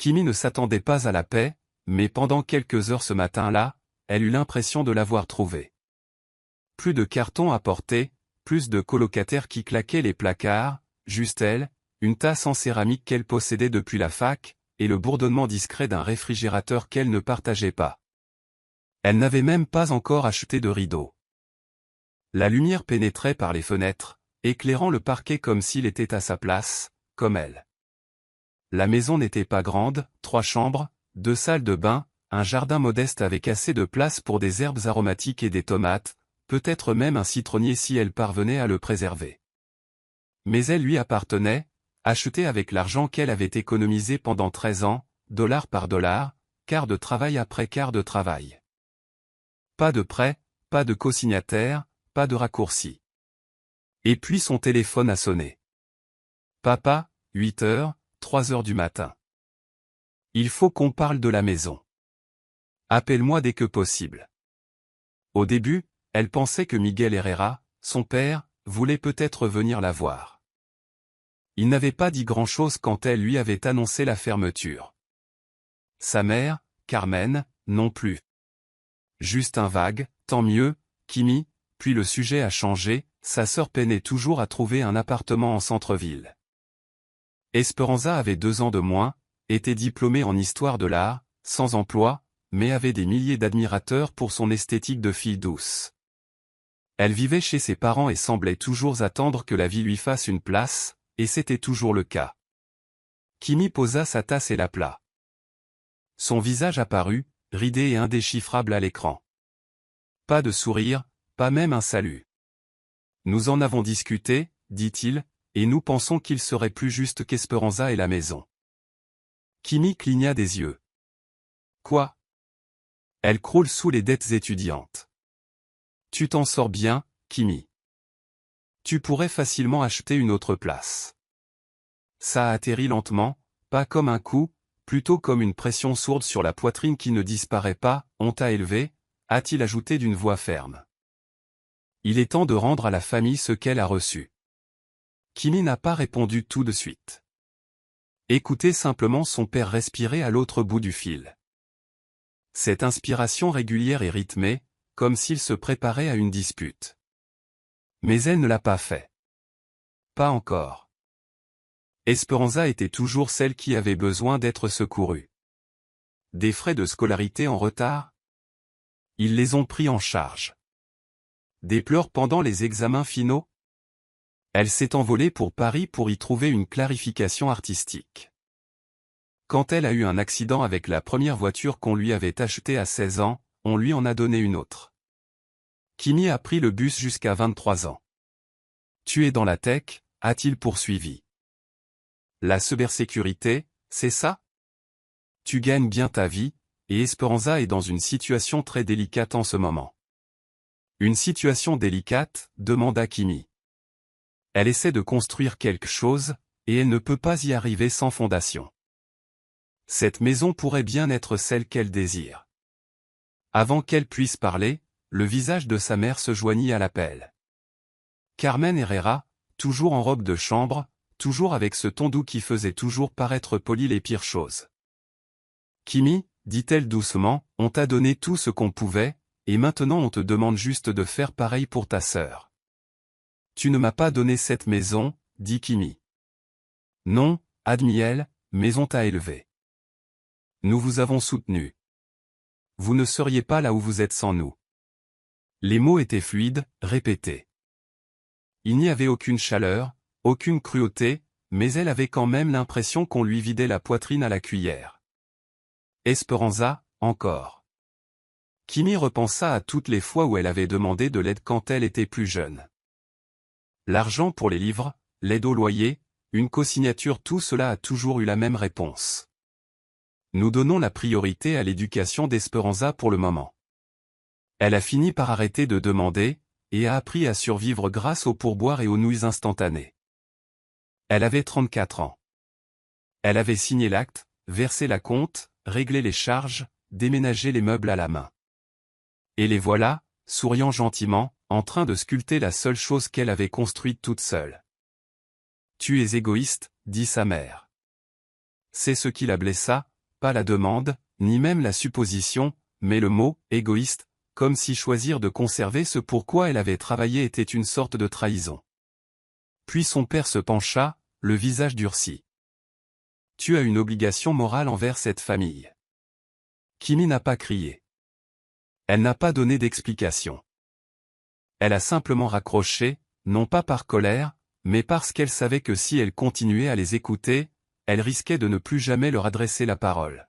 Kimi ne s'attendait pas à la paix, mais pendant quelques heures ce matin-là, elle eut l'impression de l'avoir trouvée. Plus de cartons à porter, plus de colocataires qui claquaient les placards, juste elle, une tasse en céramique qu'elle possédait depuis la fac, et le bourdonnement discret d'un réfrigérateur qu'elle ne partageait pas. Elle n'avait même pas encore acheté de rideaux. La lumière pénétrait par les fenêtres, éclairant le parquet comme s'il était à sa place, comme elle. La maison n'était pas grande, 3 chambres, 2 salles de bain, un jardin modeste avec assez de place pour des herbes aromatiques et des tomates, peut-être même un citronnier si elle parvenait à le préserver. Mais elle lui appartenait, achetée avec l'argent qu'elle avait économisé pendant 13 ans, dollar par dollar, quart de travail après quart de travail. Pas de prêt, pas de co-signataire, pas de raccourci. Et puis son téléphone a sonné. Papa, 8 heures, 3 heures du matin. Il faut qu'on parle de la maison. Appelle-moi dès que possible. Au début, elle pensait que Miguel Herrera, son père, voulait peut-être venir la voir. Il n'avait pas dit grand-chose quand elle lui avait annoncé la fermeture. Sa mère, Carmen, non plus. Juste un vague, tant mieux, Kimi, puis le sujet a changé, sa sœur peinait toujours à trouver un appartement en centre-ville. Esperanza avait 2 ans de moins, était diplômée en histoire de l'art, sans emploi, mais avait des milliers d'admirateurs pour son esthétique de fille douce. Elle vivait chez ses parents et semblait toujours attendre que la vie lui fasse une place, et c'était toujours le cas. Kimi posa sa tasse et l'appela. Son visage apparut, ridé et indéchiffrable à l'écran. Pas de sourire, pas même un salut. Nous en avons discuté, dit-il, et nous pensons qu'il serait plus juste qu'Esperanza ait la maison. Kimi cligna des yeux. Quoi? Elle croule sous les dettes étudiantes. Tu t'en sors bien, Kimi. Tu pourrais facilement acheter une autre place. Ça a atterri lentement, pas comme un coup, plutôt comme une pression sourde sur la poitrine qui ne disparaît pas. On t'a élevé, a-t-il ajouté d'une voix ferme. Il est temps de rendre à la famille ce qu'elle a reçu. Kimi n'a pas répondu tout de suite. Écoutez simplement son père respirer à l'autre bout du fil. Cette inspiration régulière et rythmée, comme s'il se préparait à une dispute. Mais elle ne l'a pas fait. Pas encore. Esperanza était toujours celle qui avait besoin d'être secourue. Des frais de scolarité en retard? Ils les ont pris en charge. Des pleurs pendant les examens finaux? Elle s'est envolée pour Paris pour y trouver une clarification artistique. Quand elle a eu un accident avec la première voiture qu'on lui avait achetée à 16 ans, on lui en a donné une autre. Kimi a pris le bus jusqu'à 23 ans. Tu es dans la tech, a-t-il poursuivi. La cybersécurité, c'est ça? Tu gagnes bien ta vie, et Esperanza est dans une situation très délicate en ce moment. Une situation délicate, demanda Kimi. Elle essaie de construire quelque chose, et elle ne peut pas y arriver sans fondation. Cette maison pourrait bien être celle qu'elle désire. Avant qu'elle puisse parler, le visage de sa mère se joignit à l'appel. Carmen Herrera, toujours en robe de chambre, toujours avec ce ton doux qui faisait toujours paraître poli les pires choses. Kimi, dit-elle doucement, on t'a donné tout ce qu'on pouvait, et maintenant on te demande juste de faire pareil pour ta sœur. Tu ne m'as pas donné cette maison, dit Kimi. Non, admit-elle, mais on t'a élevé. Nous vous avons soutenu. Vous ne seriez pas là où vous êtes sans nous. Les mots étaient fluides, répétés. Il n'y avait aucune chaleur, aucune cruauté, mais elle avait quand même l'impression qu'on lui vidait la poitrine à la cuillère. Esperanza, encore. Kimi repensa à toutes les fois où elle avait demandé de l'aide quand elle était plus jeune. L'argent pour les livres, l'aide au loyer, une co-signature, tout cela a toujours eu la même réponse. Nous donnons la priorité à l'éducation d'Esperanza pour le moment. Elle a fini par arrêter de demander, et a appris à survivre grâce aux pourboires et aux nouilles instantanées. Elle avait 34 ans. Elle avait signé l'acte, versé la compte, réglé les charges, déménagé les meubles à la main. Et les voilà, souriant gentiment, en train de sculpter la seule chose qu'elle avait construite toute seule. Tu es égoïste, dit sa mère. C'est ce qui la blessa, pas la demande, ni même la supposition, mais le mot « égoïste », comme si choisir de conserver ce pourquoi elle avait travaillé était une sorte de trahison. Puis son père se pencha, le visage durci. « Tu as une obligation morale envers cette famille. » Kimi n'a pas crié. Elle n'a pas donné d'explication. Elle a simplement raccroché, non pas par colère, mais parce qu'elle savait que si elle continuait à les écouter, elle risquait de ne plus jamais leur adresser la parole.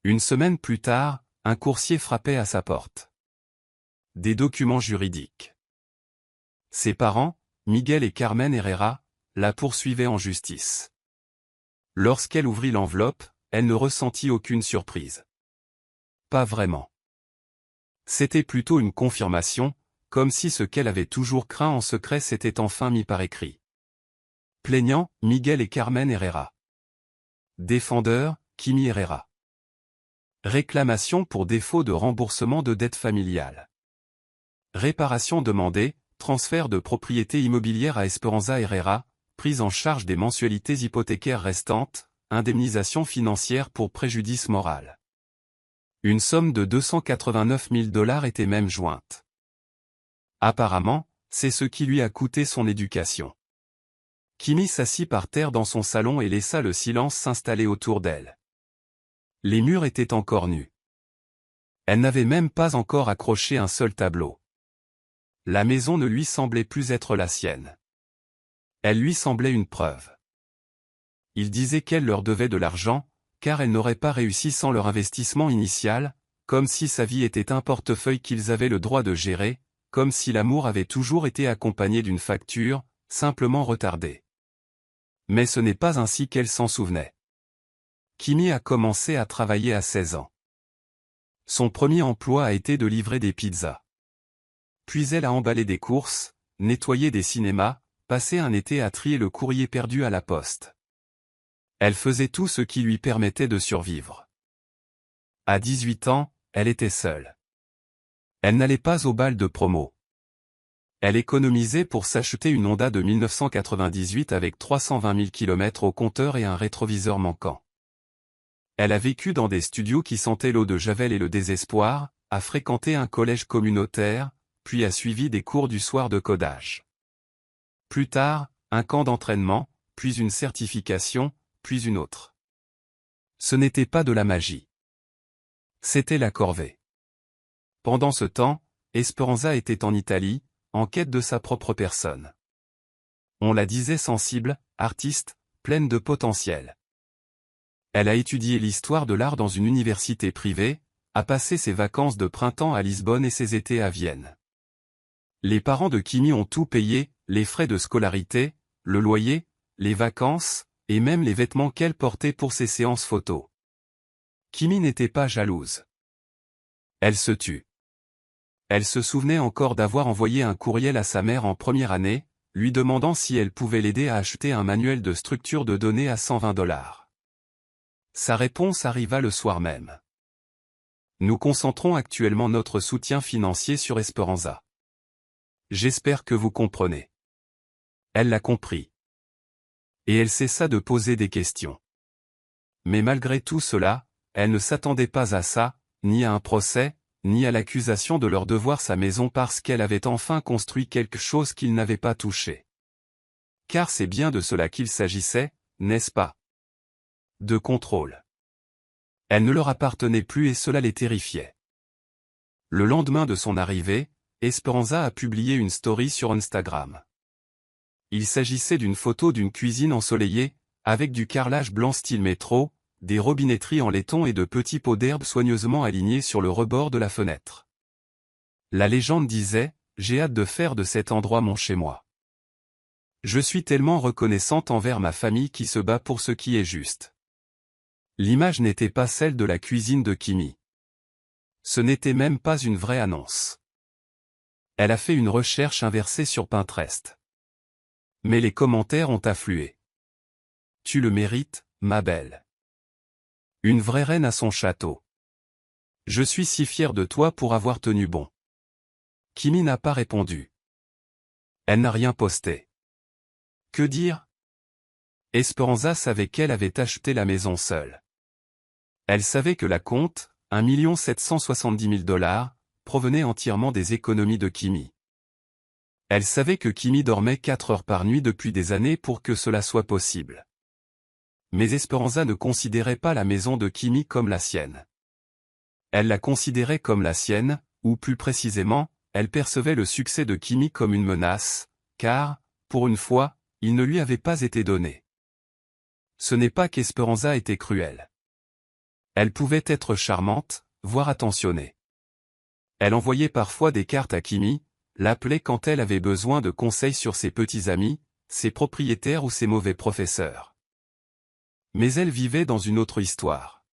Une semaine plus tard, un coursier frappait à sa porte. Des documents juridiques. Ses parents, Miguel et Carmen Herrera, la poursuivaient en justice. Lorsqu'elle ouvrit l'enveloppe, elle ne ressentit aucune surprise. Pas vraiment. C'était plutôt une confirmation, comme si ce qu'elle avait toujours craint en secret s'était enfin mis par écrit. Plaignant, Miguel et Carmen Herrera. Défendeur, Kimi Herrera. Réclamation pour défaut de remboursement de dette familiale. Réparation demandée, transfert de propriété immobilière à Esperanza Herrera, prise en charge des mensualités hypothécaires restantes, indemnisation financière pour préjudice moral. Une somme de $289 000 était même jointe. Apparemment, c'est ce qui lui a coûté son éducation. Kimi s'assit par terre dans son salon et laissa le silence s'installer autour d'elle. Les murs étaient encore nus. Elle n'avait même pas encore accroché un seul tableau. La maison ne lui semblait plus être la sienne. Elle lui semblait une preuve. Il disait qu'elle leur devait de l'argent, car elle n'aurait pas réussi sans leur investissement initial, comme si sa vie était un portefeuille qu'ils avaient le droit de gérer, comme si l'amour avait toujours été accompagné d'une facture, simplement retardée. Mais ce n'est pas ainsi qu'elle s'en souvenait. Kimi a commencé à travailler à 16 ans. Son premier emploi a été de livrer des pizzas. Puis elle a emballé des courses, nettoyé des cinémas, passé un été à trier le courrier perdu à la poste. Elle faisait tout ce qui lui permettait de survivre. À 18 ans, elle était seule. Elle n'allait pas au bal de promo. Elle économisait pour s'acheter une Honda de 1998 avec 320 000 km au compteur et un rétroviseur manquant. Elle a vécu dans des studios qui sentaient l'eau de Javel et le désespoir, a fréquenté un collège communautaire, puis a suivi des cours du soir de codage. Plus tard, un camp d'entraînement, puis une certification, puis une autre. Ce n'était pas de la magie. C'était la corvée. Pendant ce temps, Esperanza était en Italie, en quête de sa propre personne. On la disait sensible, artiste, pleine de potentiel. Elle a étudié l'histoire de l'art dans une université privée, a passé ses vacances de printemps à Lisbonne et ses étés à Vienne. Les parents de Kimi ont tout payé, les frais de scolarité, le loyer, les vacances, et même les vêtements qu'elle portait pour ses séances photos. Kimi n'était pas jalouse. Elle se tut. Elle se souvenait encore d'avoir envoyé un courriel à sa mère en première année, lui demandant si elle pouvait l'aider à acheter un manuel de structure de données à $120. Sa réponse arriva le soir même. Nous concentrons actuellement notre soutien financier sur Esperanza. J'espère que vous comprenez. Elle l'a compris. Et elle cessa de poser des questions. Mais malgré tout cela, elle ne s'attendait pas à ça, ni à un procès, ni à l'accusation de leur devoir sa maison parce qu'elle avait enfin construit quelque chose qu'ils n'avaient pas touché. Car c'est bien de cela qu'il s'agissait, n'est-ce pas? De contrôle. Elle ne leur appartenait plus et cela les terrifiait. Le lendemain de son arrivée, Esperanza a publié une story sur Instagram. Il s'agissait d'une photo d'une cuisine ensoleillée, avec du carrelage blanc style métro, des robinetteries en laiton et de petits pots d'herbe soigneusement alignés sur le rebord de la fenêtre. La légende disait, « J'ai hâte de faire de cet endroit mon chez-moi. Je suis tellement reconnaissante envers ma famille qui se bat pour ce qui est juste. » L'image n'était pas celle de la cuisine de Kimi. Ce n'était même pas une vraie annonce. Elle a fait une recherche inversée sur Pinterest. Mais les commentaires ont afflué. Tu le mérites, ma belle. Une vraie reine à son château. Je suis si fier de toi pour avoir tenu bon. Kimi n'a pas répondu. Elle n'a rien posté. Que dire? Esperanza savait qu'elle avait acheté la maison seule. Elle savait que la compte, 1 770 000 $, provenait entièrement des économies de Kimi. Elle savait que Kimi dormait 4 heures par nuit depuis des années pour que cela soit possible. Mais Esperanza ne considérait pas la maison de Kimi comme la sienne. Elle la considérait comme la sienne, ou plus précisément, elle percevait le succès de Kimi comme une menace, car, pour une fois, il ne lui avait pas été donné. Ce n'est pas qu'Esperanza était cruelle. Elle pouvait être charmante, voire attentionnée. Elle envoyait parfois des cartes à Kimi, l'appelait quand elle avait besoin de conseils sur ses petits amis, ses propriétaires ou ses mauvais professeurs. Mais elle vivait dans une autre histoire.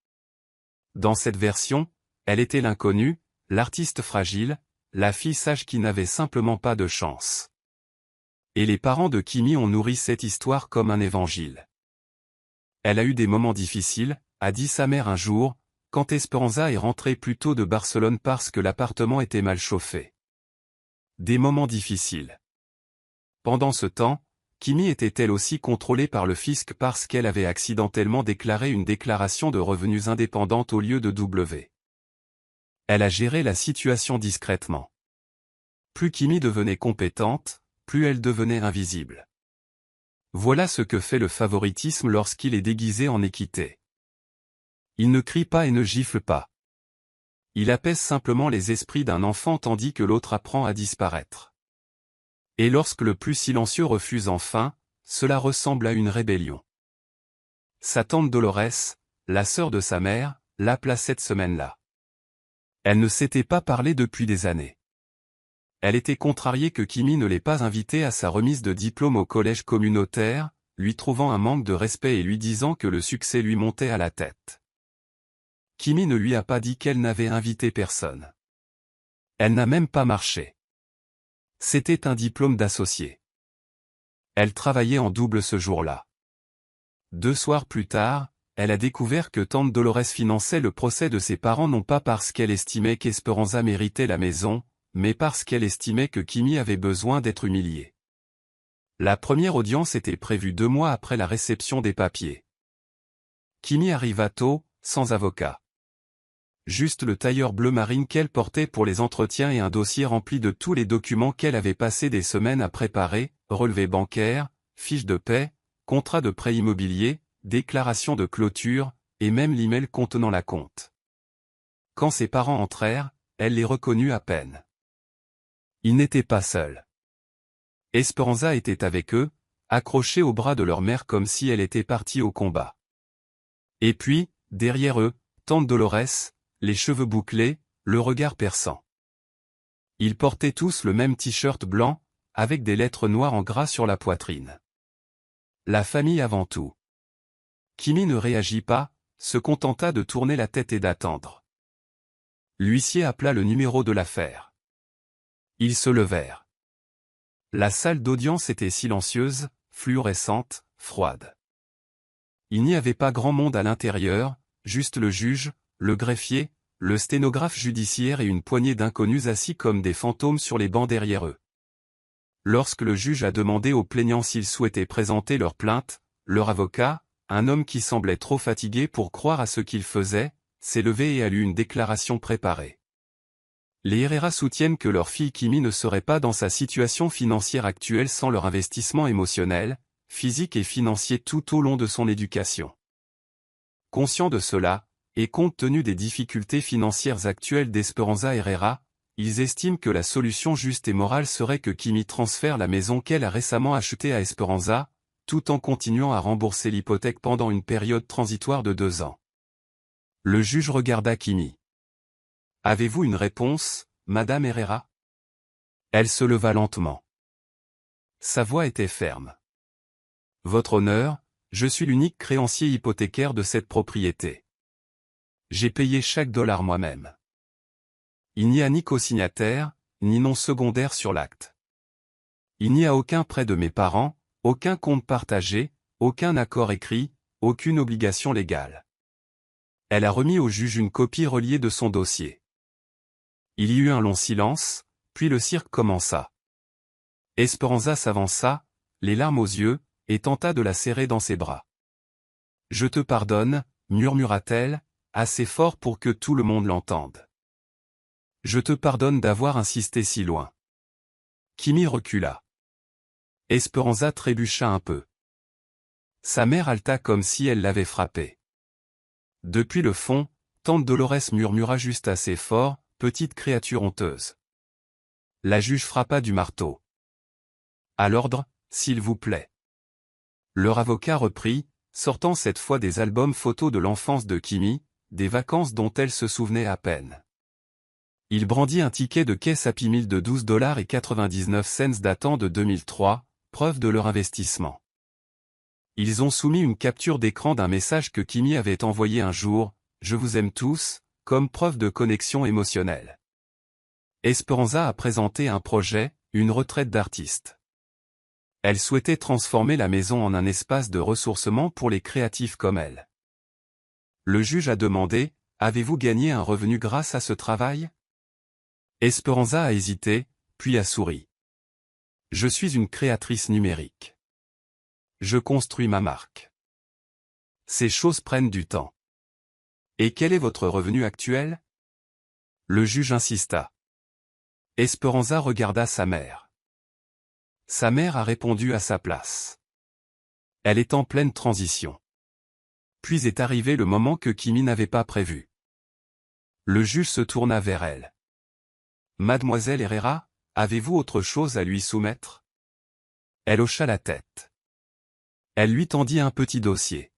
Dans cette version, elle était l'inconnue, l'artiste fragile, la fille sage qui n'avait simplement pas de chance. Et les parents de Kimi ont nourri cette histoire comme un évangile. Elle a eu des moments difficiles, a dit sa mère un jour, quand Esperanza est rentrée plus tôt de Barcelone parce que l'appartement était mal chauffé. Des moments difficiles. Pendant ce temps, Kimi était elle aussi contrôlée par le fisc parce qu'elle avait accidentellement déclaré une déclaration de revenus indépendante au lieu de W. Elle a géré la situation discrètement. Plus Kimi devenait compétente, plus elle devenait invisible. Voilà ce que fait le favoritisme lorsqu'il est déguisé en équité. Il ne crie pas et ne gifle pas. Il apaise simplement les esprits d'un enfant tandis que l'autre apprend à disparaître. Et lorsque le plus silencieux refuse enfin, cela ressemble à une rébellion. Sa tante Dolores, la sœur de sa mère, l'appela cette semaine-là. Elle ne s'était pas parlé depuis des années. Elle était contrariée que Kimi ne l'ait pas invitée à sa remise de diplôme au collège communautaire, lui trouvant un manque de respect et lui disant que le succès lui montait à la tête. Kimi ne lui a pas dit qu'elle n'avait invité personne. Elle n'a même pas marché. C'était un diplôme d'associé. Elle travaillait en double ce jour-là. 2 soirs plus tard, elle a découvert que tante Dolores finançait le procès de ses parents non pas parce qu'elle estimait qu'Esperanza méritait la maison, mais parce qu'elle estimait que Kimi avait besoin d'être humilié. La première audience était prévue 2 mois après la réception des papiers. Kimi arriva tôt, sans avocat. Juste le tailleur bleu marine qu'elle portait pour les entretiens et un dossier rempli de tous les documents qu'elle avait passé des semaines à préparer, relevés bancaires, fiches de paie, contrats de prêt immobilier, déclaration de clôture, et même l'email contenant la compte. Quand ses parents entrèrent, elle les reconnut à peine. Ils n'étaient pas seuls. Esperanza était avec eux, accrochée au bras de leur mère comme si elle était partie au combat. Et puis, derrière eux, tante Dolores, les cheveux bouclés, le regard perçant. Ils portaient tous le même t-shirt blanc, avec des lettres noires en gras sur la poitrine. La famille avant tout. Kimi ne réagit pas, se contenta de tourner la tête et d'attendre. L'huissier appela le numéro de l'affaire. Ils se levèrent. La salle d'audience était silencieuse, fluorescente, froide. Il n'y avait pas grand monde à l'intérieur, juste le juge, le greffier, le sténographe judiciaire et une poignée d'inconnus assis comme des fantômes sur les bancs derrière eux. Lorsque le juge a demandé aux plaignants s'ils souhaitaient présenter leur plainte, leur avocat, un homme qui semblait trop fatigué pour croire à ce qu'il faisait, s'est levé et a lu une déclaration préparée. Les Herrera soutiennent que leur fille Kimi ne serait pas dans sa situation financière actuelle sans leur investissement émotionnel, physique et financier tout au long de son éducation. Conscients de cela, et compte tenu des difficultés financières actuelles d'Esperanza Herrera, ils estiment que la solution juste et morale serait que Kimi transfère la maison qu'elle a récemment achetée à Esperanza, tout en continuant à rembourser l'hypothèque pendant une période transitoire de 2 ans. Le juge regarda Kimi. « Avez-vous une réponse, Madame Herrera ?» Elle se leva lentement. Sa voix était ferme. « Votre honneur, je suis l'unique créancier hypothécaire de cette propriété. J'ai payé chaque dollar moi-même. Il n'y a ni co-signataire, ni nom secondaire sur l'acte. Il n'y a aucun prêt de mes parents, aucun compte partagé, aucun accord écrit, aucune obligation légale. » Elle a remis au juge une copie reliée de son dossier. Il y eut un long silence, puis le cirque commença. Esperanza s'avança, les larmes aux yeux, et tenta de la serrer dans ses bras. « Je te pardonne, murmura-t-elle, assez fort pour que tout le monde l'entende. Je te pardonne d'avoir insisté si loin. Kimi recula. Esperanza trébucha un peu. Sa mère haleta comme si elle l'avait frappé. Depuis le fond, tante Dolores murmura juste assez fort, petite créature honteuse. La juge frappa du marteau. À l'ordre, s'il vous plaît. Leur avocat reprit, sortant cette fois des albums photos de l'enfance de Kimi, des vacances dont elle se souvenait à peine. Il brandit un ticket de caisse Happy Meal de $12,99 datant de 2003, preuve de leur investissement. Ils ont soumis une capture d'écran d'un message que Kimi avait envoyé un jour, « Je vous aime tous », comme preuve de connexion émotionnelle. Esperanza a présenté un projet, une retraite d'artiste. Elle souhaitait transformer la maison en un espace de ressourcement pour les créatifs comme elle. Le juge a demandé, « Avez-vous gagné un revenu grâce à ce travail ?» Esperanza a hésité, puis a souri. « Je suis une créatrice numérique. Je construis ma marque. Ces choses prennent du temps. Et quel est votre revenu actuel ?» Le juge insista. Esperanza regarda sa mère. Sa mère a répondu à sa place. Elle est en pleine transition. Puis est arrivé le moment que Kimi n'avait pas prévu. Le juge se tourna vers elle. « Mademoiselle Herrera, avez-vous autre chose à lui soumettre ?» Elle hocha la tête. Elle lui tendit un petit dossier.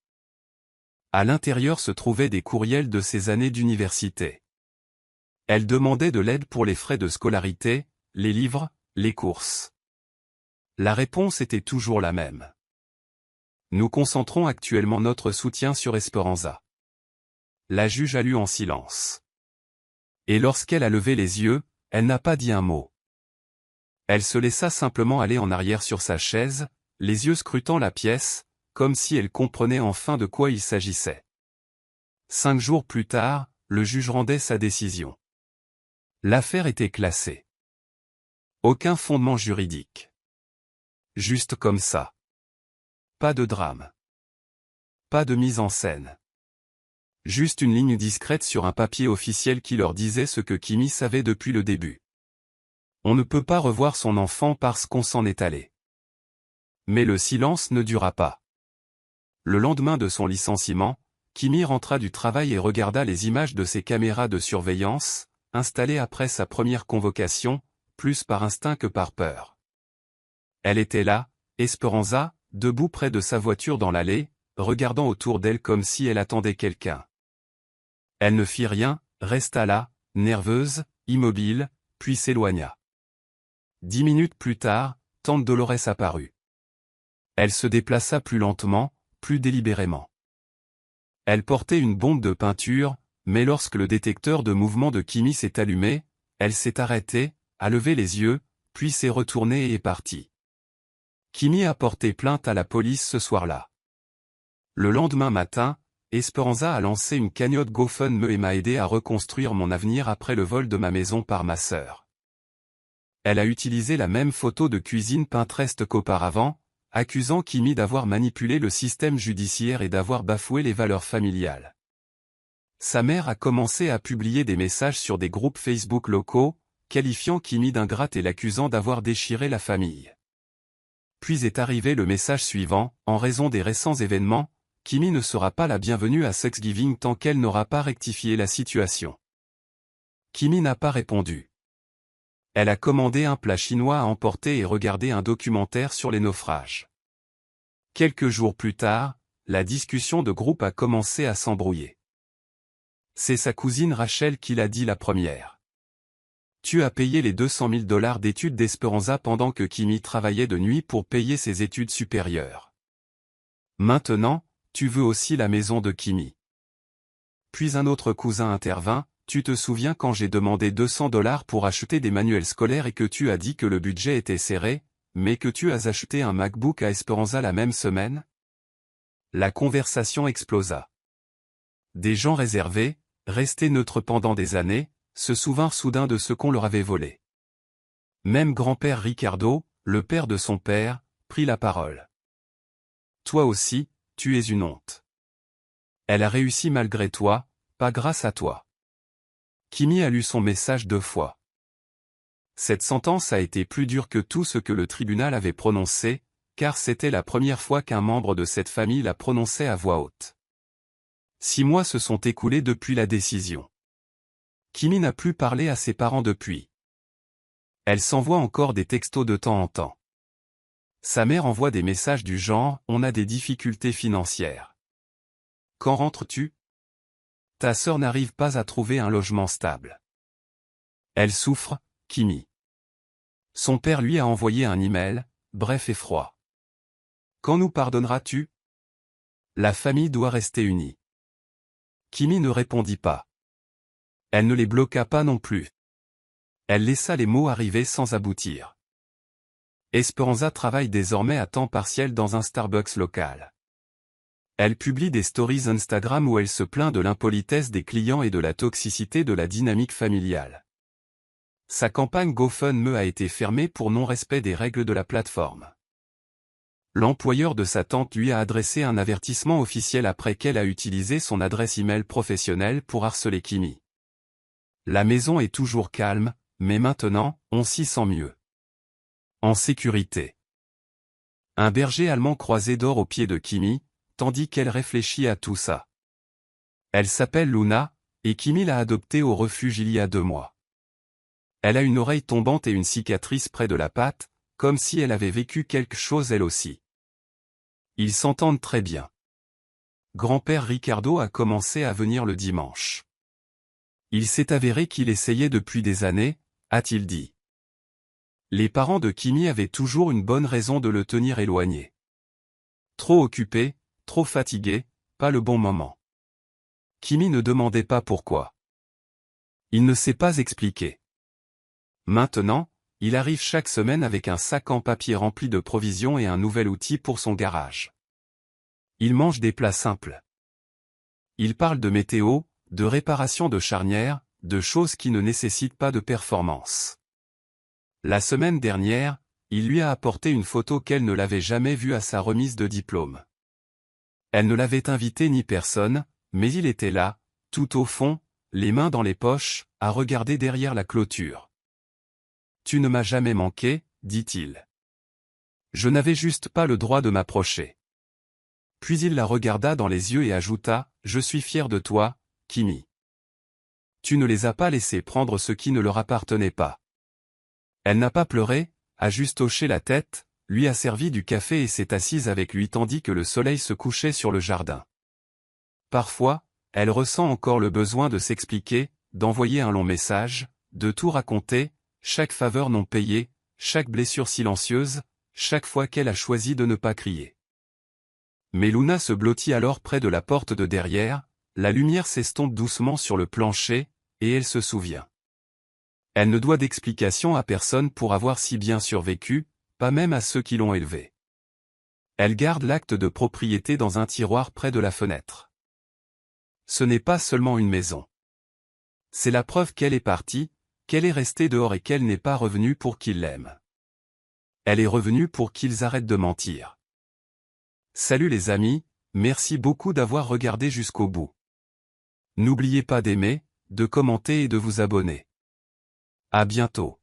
À l'intérieur se trouvaient des courriels de ses années d'université. Elle demandait de l'aide pour les frais de scolarité, les livres, les courses. La réponse était toujours la même. Nous concentrons actuellement notre soutien sur Esperanza. La juge a lu en silence. Et lorsqu'elle a levé les yeux, elle n'a pas dit un mot. Elle se laissa simplement aller en arrière sur sa chaise, les yeux scrutant la pièce, comme si elle comprenait enfin de quoi il s'agissait. 5 jours plus tard, le juge rendait sa décision. L'affaire était classée. Aucun fondement juridique. Juste comme ça. Pas de drame. Pas de mise en scène. Juste une ligne discrète sur un papier officiel qui leur disait ce que Kimi savait depuis le début. On ne peut pas revoir son enfant parce qu'on s'en est allé. Mais le silence ne dura pas. Le lendemain de son licenciement, Kimi rentra du travail et regarda les images de ses caméras de surveillance, installées après sa première convocation, plus par instinct que par peur. Elle était là, Esperanza, debout près de sa voiture dans l'allée, regardant autour d'elle comme si elle attendait quelqu'un. Elle ne fit rien, resta là, nerveuse, immobile, puis s'éloigna. 10 minutes plus tard, tante Dolores apparut. Elle se déplaça plus lentement, plus délibérément. Elle portait une bombe de peinture, mais lorsque le détecteur de mouvement de Kimi s'est allumé, elle s'est arrêtée, a levé les yeux, puis s'est retournée et est partie. Kimi a porté plainte à la police ce soir-là. Le lendemain matin, Esperanza a lancé une cagnotte GoFundMe et m'a aidé à reconstruire mon avenir après le vol de ma maison par ma sœur. Elle a utilisé la même photo de cuisine Pinterest qu'auparavant, accusant Kimi d'avoir manipulé le système judiciaire et d'avoir bafoué les valeurs familiales. Sa mère a commencé à publier des messages sur des groupes Facebook locaux, qualifiant Kimi d'ingrate et l'accusant d'avoir déchiré la famille. Puis est arrivé le message suivant, en raison des récents événements, Kimi ne sera pas la bienvenue à Thanksgiving tant qu'elle n'aura pas rectifié la situation. Kimi n'a pas répondu. Elle a commandé un plat chinois à emporter et regardé un documentaire sur les naufrages. Quelques jours plus tard, la discussion de groupe a commencé à s'embrouiller. C'est sa cousine Rachel qui l'a dit la première. Tu as payé les $200 000 d'études d'Esperanza pendant que Kimi travaillait de nuit pour payer ses études supérieures. Maintenant, tu veux aussi la maison de Kimi. Puis un autre cousin intervint. Tu te souviens quand j'ai demandé $200 pour acheter des manuels scolaires et que tu as dit que le budget était serré, mais que tu as acheté un MacBook à Esperanza la même semaine? La conversation explosa. Des gens réservés, restés neutres pendant des années, se souvinrent soudain de ce qu'on leur avait volé. Même grand-père Ricardo, le père de son père, prit la parole. Toi aussi, tu es une honte. Elle a réussi malgré toi, pas grâce à toi. Kimi a lu son message 2 fois. Cette sentence a été plus dure que tout ce que le tribunal avait prononcé, car c'était la première fois qu'un membre de cette famille la prononçait à voix haute. 6 mois se sont écoulés depuis la décision. Kimi n'a plus parlé à ses parents depuis. Elle s'envoie encore des textos de temps en temps. Sa mère envoie des messages du genre « On a des difficultés financières. Quand rentres-tu ? Ta sœur n'arrive pas à trouver un logement stable. » Elle souffre, Kimi. Son père lui a envoyé un email, bref et froid. « Quand nous pardonneras-tu ? La famille doit rester unie. » Kimi ne répondit pas. Elle ne les bloqua pas non plus. Elle laissa les mots arriver sans aboutir. Esperanza travaille désormais à temps partiel dans un Starbucks local. Elle publie des stories Instagram où elle se plaint de l'impolitesse des clients et de la toxicité de la dynamique familiale. Sa campagne GoFundMe a été fermée pour non-respect des règles de la plateforme. L'employeur de sa tante lui a adressé un avertissement officiel après qu'elle a utilisé son adresse email professionnelle pour harceler Kimi. La maison est toujours calme, mais maintenant, on s'y sent mieux. En sécurité. Un berger allemand croisé dort aux pieds de Kimi, tandis qu'elle réfléchit à tout ça. Elle s'appelle Luna, et Kimi l'a adoptée au refuge il y a 2 mois. Elle a une oreille tombante et une cicatrice près de la patte, comme si elle avait vécu quelque chose elle aussi. Ils s'entendent très bien. Grand-père Ricardo a commencé à venir le dimanche. Il s'est avéré qu'il essayait depuis des années, a-t-il dit. Les parents de Kimi avaient toujours une bonne raison de le tenir éloigné. Trop occupé, trop fatigué, pas le bon moment. Kimi ne demandait pas pourquoi. Il ne s'est pas expliqué. Maintenant, il arrive chaque semaine avec un sac en papier rempli de provisions et un nouvel outil pour son garage. Il mange des plats simples. Il parle de météo, de réparation de charnières, de choses qui ne nécessitent pas de performance. La semaine dernière, il lui a apporté une photo qu'elle ne l'avait jamais vue à sa remise de diplôme. Elle ne l'avait invité ni personne, mais il était là, tout au fond, les mains dans les poches, à regarder derrière la clôture. « Tu ne m'as jamais manqué, dit-il. Je n'avais juste pas le droit de m'approcher. » Puis il la regarda dans les yeux et ajouta « Je suis fier de toi, Kimi. Tu ne les as pas laissés prendre ce qui ne leur appartenait pas. » Elle n'a pas pleuré, a juste hoché la tête, lui a servi du café et s'est assise avec lui tandis que le soleil se couchait sur le jardin. Parfois, elle ressent encore le besoin de s'expliquer, d'envoyer un long message, de tout raconter, chaque faveur non payée, chaque blessure silencieuse, chaque fois qu'elle a choisi de ne pas crier. Mais Luna se blottit alors près de la porte de derrière, la lumière s'estompe doucement sur le plancher, et elle se souvient. Elle ne doit d'explication à personne pour avoir si bien survécu, pas même à ceux qui l'ont élevée. Elle garde l'acte de propriété dans un tiroir près de la fenêtre. Ce n'est pas seulement une maison. C'est la preuve qu'elle est partie, qu'elle est restée dehors et qu'elle n'est pas revenue pour qu'ils l'aiment. Elle est revenue pour qu'ils arrêtent de mentir. Salut les amis, merci beaucoup d'avoir regardé jusqu'au bout. N'oubliez pas d'aimer, de commenter et de vous abonner. À bientôt.